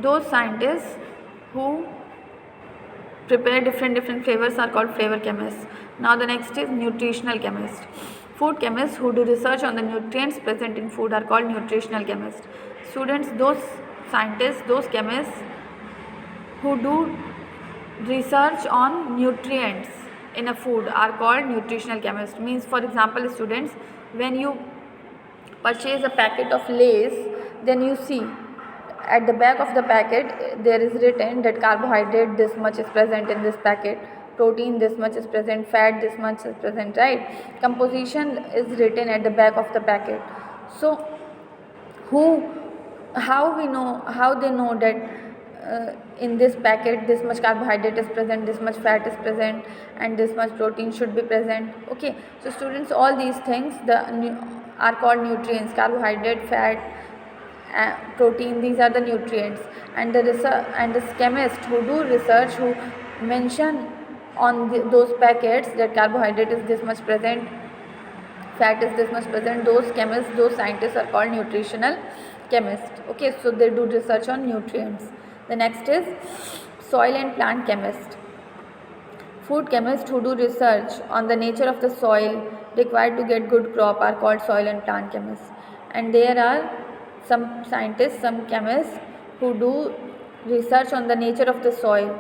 those scientists who prepare different flavors are called flavor chemists. Now the next is nutritional chemist. Food chemists who do research on the nutrients present in food are called nutritional chemists. Students, those scientists, those chemists who do research on nutrients in a food are called nutritional chemists. Means, for example, students, when you purchase a packet of Lay's, then you see at the back of the packet there is written that carbohydrate this much is present in this packet, protein this much is present, fat this much is present, right? Composition is written at the back of the packet. So how they know that in this packet this much carbohydrate is present, this much fat is present, and this much protein should be present? Okay, so students, all these things are called nutrients. Carbohydrate, fat, protein, these are the nutrients. And the chemists who do research, who mention on those packets that carbohydrate is this much present, fat is this much present, those chemists, those scientists are called nutritional chemists. Okay, so they do research on nutrients. The next is soil and plant chemist. Food chemists who do research on the nature of the soil required to get good crop are called soil and plant chemists. And there are some scientists, some chemists who do research on the nature of the soil.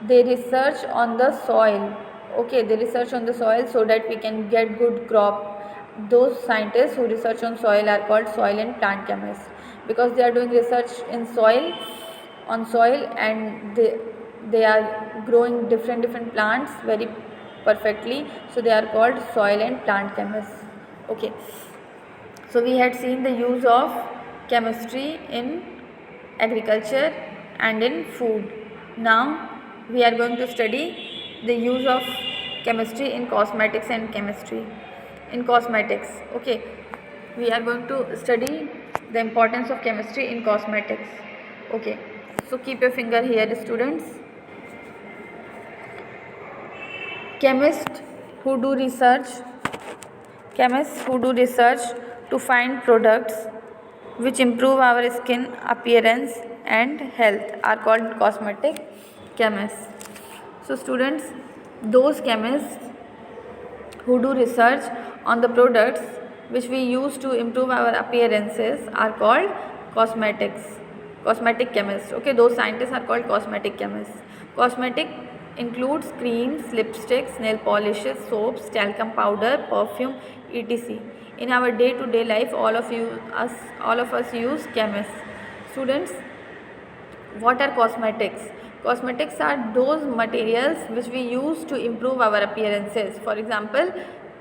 They research on the soil. Okay, they research on the soil so that we can get good crop. Those scientists who research on soil are called soil and plant chemists, because they are doing research in soil, on soil, and they are growing different plants very perfectly, so they are called soil and plant chemists. Okay, so we had seen the use of chemistry in agriculture and in food. Now we are going to study the use of chemistry in cosmetics and chemistry in cosmetics. Okay, we are going to study the importance of chemistry in cosmetics. Okay, so keep your finger here, students. Chemists who do research to find products which improve our skin appearance and health are called cosmetic chemists. So students, those chemists who do research on the products which we use to improve our appearances are called cosmetic chemists. Okay, those scientists are called cosmetic chemists. Cosmetic includes creams, lipsticks, nail polishes, soaps, talcum powder, perfume, etc. In our day-to-day life, all of us use chemists. Students, what are cosmetics? Cosmetics are those materials which we use to improve our appearances. For example,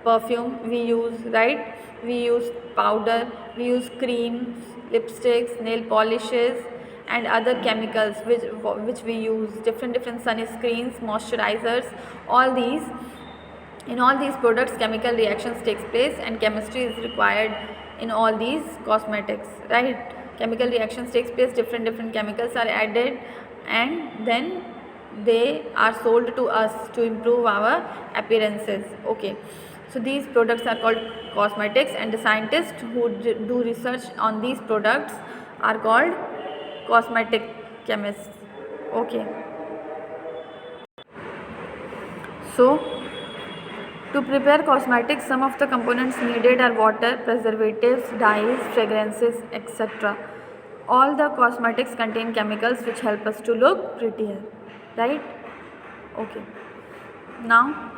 perfume we use, right? We use powder, we use creams, lipsticks, nail polishes, and other chemicals which we use, different sunscreens, moisturizers, all these. In all these products, chemical reactions takes place, and chemistry is required in all these cosmetics, right? Chemical reactions takes place, different chemicals are added, and then they are sold to us to improve our appearances. Okay, so these products are called cosmetics, and the scientists who do research on these products are called cosmetic chemists. Okay, so to prepare cosmetics, some of the components needed are water, preservatives, dyes, fragrances, etc. All the cosmetics contain chemicals which help us to look prettier, right? Okay, now,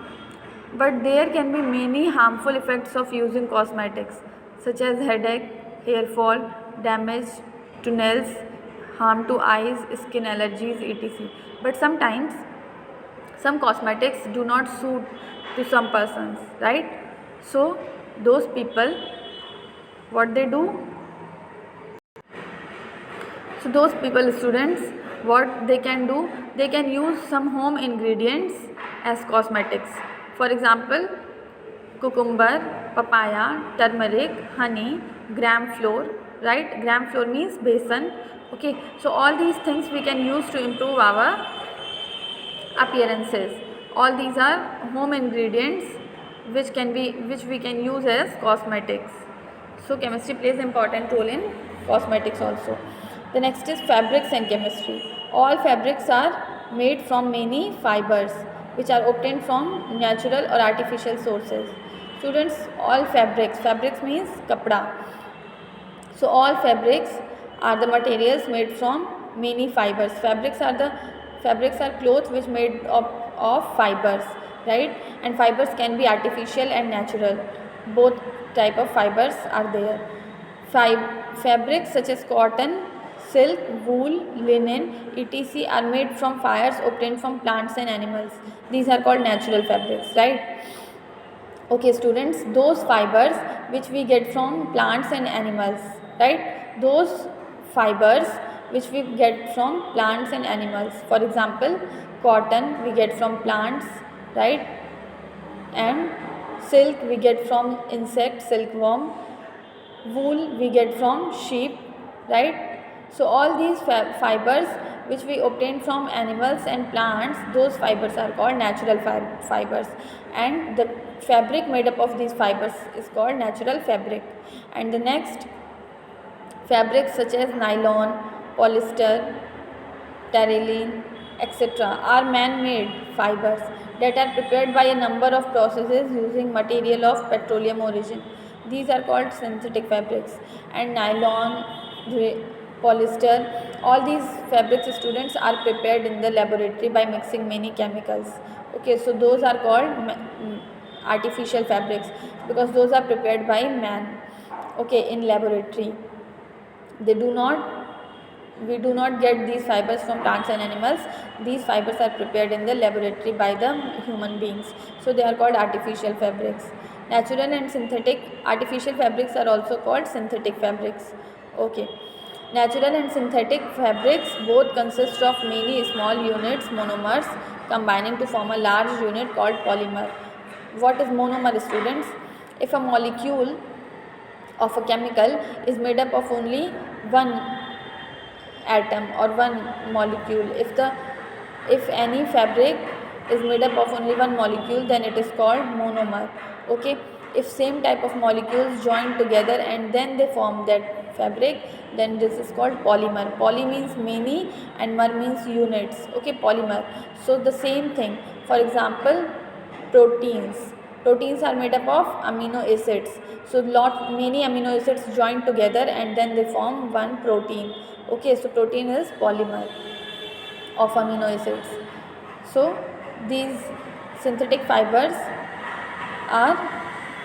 but there can be many harmful effects of using cosmetics, such as headache, hair fall, damage to nails, harm to eyes, skin allergies, etc. But sometimes some cosmetics do not suit to some persons, right? So those people, what they do? So those people, students, what they can do? They can use some home ingredients as cosmetics. For example, cucumber, papaya, turmeric, honey, gram flour, right? Gram flour means besan. Okay, so all these things we can use to improve our appearances. All these are home ingredients which we can use as cosmetics. So chemistry plays an important role in cosmetics also. The next is fabrics and chemistry. All fabrics are made from many fibers which are obtained from natural or artificial sources. Students, all fabrics means kapda. So all fabrics are the materials made from many fibers. Fabrics are clothes which made of fibers, right? And fibers can be artificial and natural. Both type of fibers are there. Fabrics such as cotton, silk, wool, linen, etc. are made from fibers obtained from plants and animals. These are called natural fabrics, right? Okay, students, those fibers which we get from plants and animals, right? Those fibers which we get from plants and animals. For example, cotton we get from plants, right? And silk we get from insect, silkworm. Wool we get from sheep, right? So all these fibers which we obtain from animals and plants, those fibers are called natural fibers, and the fabric made up of these fibers is called natural fabric. And the next, fabrics such as nylon, polyester, terylene, etc. are man-made fibers that are prepared by a number of processes using material of petroleum origin. These are called synthetic fabrics. And nylon, polyester, all these fabrics, students, are prepared in the laboratory by mixing many chemicals. Okay, so those are called artificial fabrics because those are prepared by man, okay, in laboratory. We do not get these fibers from plants and animals. These fibers are prepared in the laboratory by the human beings, so they are called artificial fabrics. Natural and synthetic. Artificial fabrics are also called synthetic fabrics. Okay, natural and synthetic fabrics both consist of many small units, monomers, combining to form a large unit called polymer. What is monomer, students? If a molecule of a chemical is made up of only one atom or one molecule, if any fabric is made up of only one molecule, then it is called monomer. Okay, if same type of molecules join together and then they form that fabric, then this is called polymer. Poly means many and mer means units. Okay, polymer. So the same thing. For example, proteins are made up of amino acids. So many amino acids join together and then they form one protein. Okay, so protein is polymer of amino acids. So these synthetic fibers are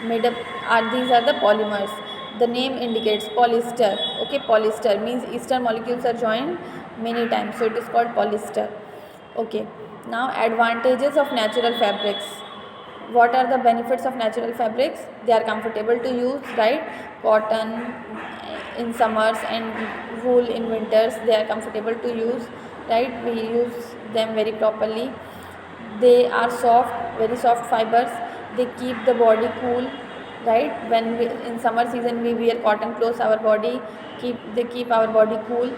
these are the polymers. The name indicates polyester. Okay, polyester means ester molecules are joined many times, so it is called polyester. Okay, now advantages of natural fabrics. What are the benefits of natural fabrics? They are comfortable to use, right? Cotton in summers and wool in winters, they are comfortable to use, right? We use them very properly. They are soft, very soft fibers. They keep the body cool, right? When in summer season we wear cotton clothes, our body they keep our body cool.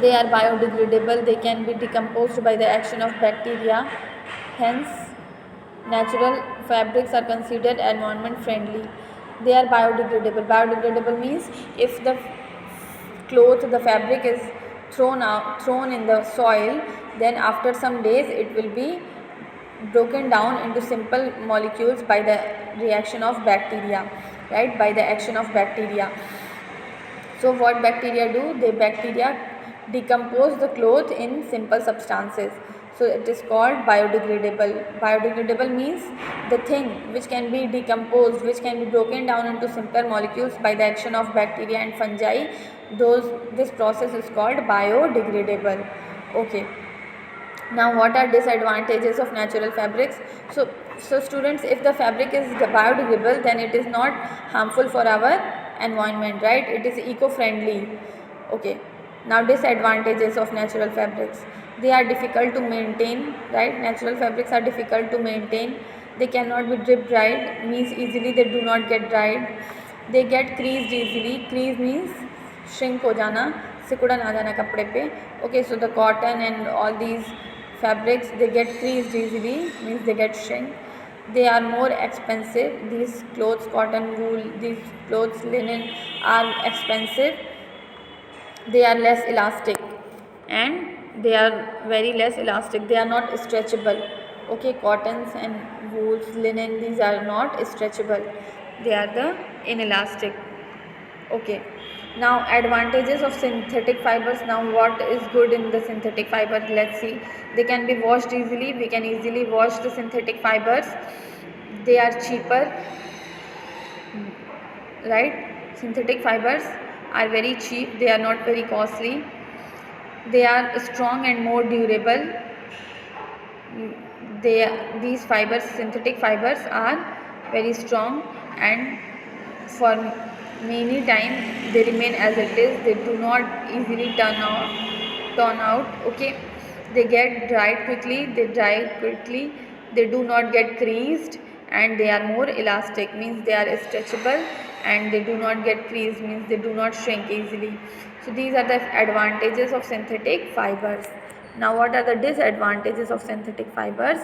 They are biodegradable. They can be decomposed by the action of bacteria. Hence, natural fabrics are considered environment friendly. They are biodegradable. Biodegradable means if the fabric is thrown in the soil, then after some days it will be broken down into simple molecules by the reaction of bacteria, right? By the action of bacteria. So what bacteria do? Bacteria decompose the cloth in simple substances. So it is called biodegradable. Biodegradable means the thing which can be decomposed, which can be broken down into simple molecules by the action of bacteria and fungi. This process is called biodegradable. Okay. Now what are disadvantages of natural fabrics? So students, if the fabric is biodegradable, then it is not harmful for our environment, right? It is eco-friendly. Okay. Now disadvantages of natural fabrics. They are difficult to maintain, right? Natural fabrics are difficult to maintain. They cannot be drip dried, means easily they do not get dried. They get creased easily. Crease means shrink हो जाना, सिकुड़न आ जाना कपड़े पे. Okay, so the cotton and all these fabrics, they get creased easily, means they get shrink. They are more expensive. These clothes, cotton, wool, these clothes, linen are expensive. they are less elastic, and they are very less elastic, they are not stretchable. Okay, cottons and wools, linen, these are not stretchable, they are the inelastic. Okay, now advantages of synthetic fibers. Now what is good in the synthetic fiber? Let's see. They can be washed easily, we can easily wash the synthetic fibers. They are cheaper, right? Synthetic fibers are very cheap, they are not very costly, they are strong and more durable. These fibers, synthetic fibers, are very strong, and for many time they remain as it is, they do not easily turn out. Okay, they get dried quickly, they dry quickly, they do not get creased, and they are more elastic, means they are stretchable, and they do not get creased, means they do not shrink easily. So these are the advantages of synthetic fibers. Now what are the disadvantages of synthetic fibers?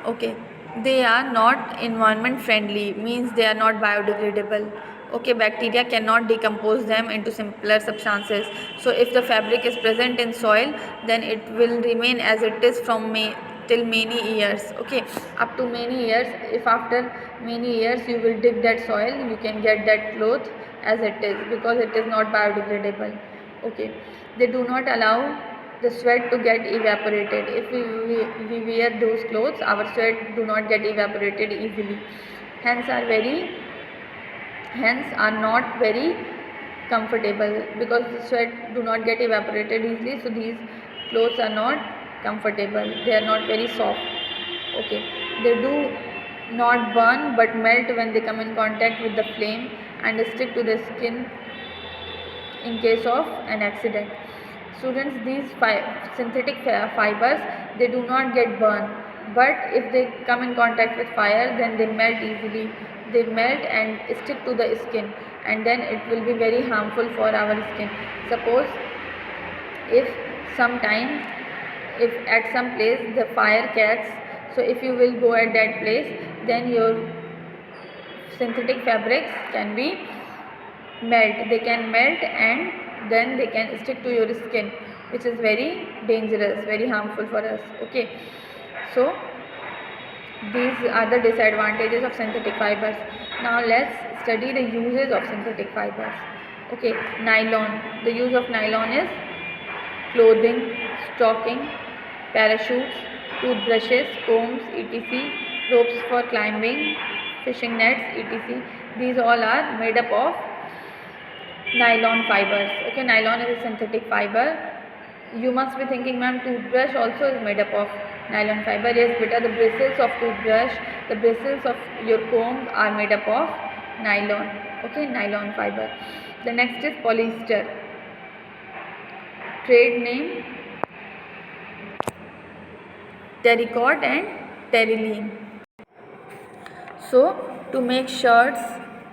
Okay, they are not environment friendly, means they are not biodegradable. Okay, bacteria cannot decompose them into simpler substances. So if the fabric is present in soil, then it will remain as it is till many years. Okay, up to many years. If after many years you will dig that soil, you can get that cloth as it is, because it is not biodegradable. Okay, they do not allow the sweat to get evaporated. If we wear those clothes, our sweat do not get evaporated easily, hence are not very comfortable, because the sweat do not get evaporated easily. So these clothes are not comfortable, they are not very soft. Okay, they do not burn but melt when they come in contact with the flame, and stick to the skin in case of an accident. Students, these synthetic fibers, they do not get burned, but if they come in contact with fire, then they melt easily. They melt and stick to the skin, and then it will be very harmful for our skin. Suppose if sometime, if at some place the fire catches, so if you will go at that place, then your synthetic fabrics can be they can melt, and then they can stick to your skin, which is very dangerous, very harmful for us. Okay, so these are the disadvantages of synthetic fibers. Now let's study the uses of synthetic fibers. Okay, nylon. The use of nylon is clothing, stocking, parachutes, toothbrushes, combs, etc., ropes for climbing, fishing nets, etc. These all are made up of nylon fibers. Okay, nylon is a synthetic fiber. You must be thinking, ma'am, toothbrush also is made up of nylon fiber. Yes, beta, the bristles of toothbrush, the bristles of your comb are made up of nylon. Okay, nylon fiber. The next is polyester. Trade name Terrycot and Terylene. So to make shirts,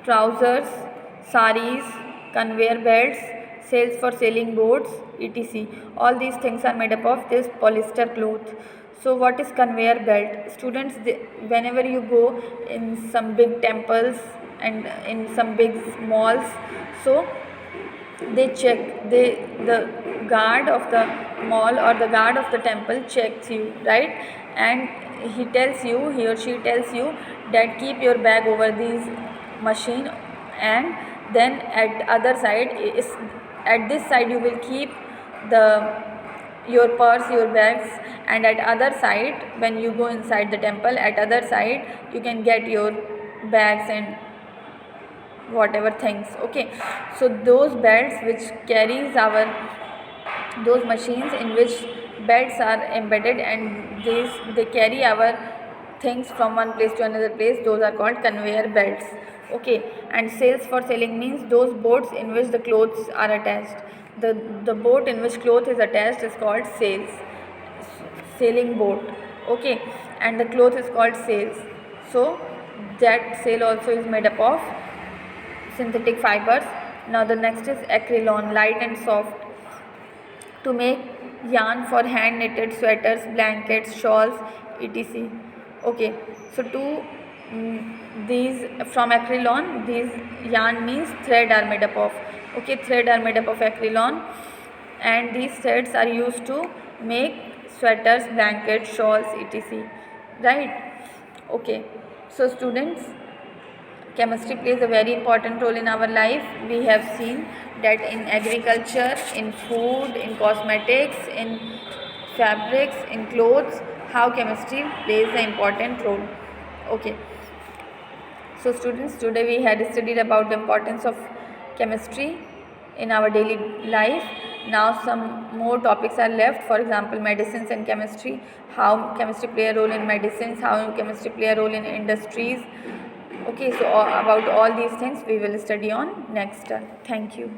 trousers, saris, conveyor belts, sails for sailing boats, etc. All these things are made up of this polyester cloth. So what is conveyor belt? Students, whenever you go in some big temples and in some big malls, so they check, the guard of the mall or the guard of the temple checks you, right? And he or she tells you that keep your bag over these machine, and then at this side you will keep your purse, your bags, and at other side, when you go inside the temple, at other side you can get your bags and whatever things. Okay, so those belts which carries those machines in which belts are embedded, and they carry our things from one place to another place, those are called conveyor belts. Okay, and sails for sailing means those boats in which the clothes are attached. The boat in which cloth is attached is called sailing boat. Okay, and the cloth is called sails. So that sail also is made up of synthetic fibers. Now the next is acrylon, light and soft. To make yarn for hand knitted sweaters, blankets, shawls, etc. Okay, so these from acrylon, these yarn means thread are made up of. Okay, thread are made up of acrylon, and these threads are used to make sweaters, blankets, shawls, etc. Right? Okay, so students, chemistry plays a very important role in our life. We have seen that in agriculture, in food, in cosmetics, in fabrics, in clothes, how chemistry plays an important role. Okay, so students, today we had studied about the importance of chemistry in our daily life. Now some more topics are left, for example medicines and chemistry, how chemistry play a role in medicines, how chemistry play a role in industries. Okay, so about all these things we will study on next time. Thank you.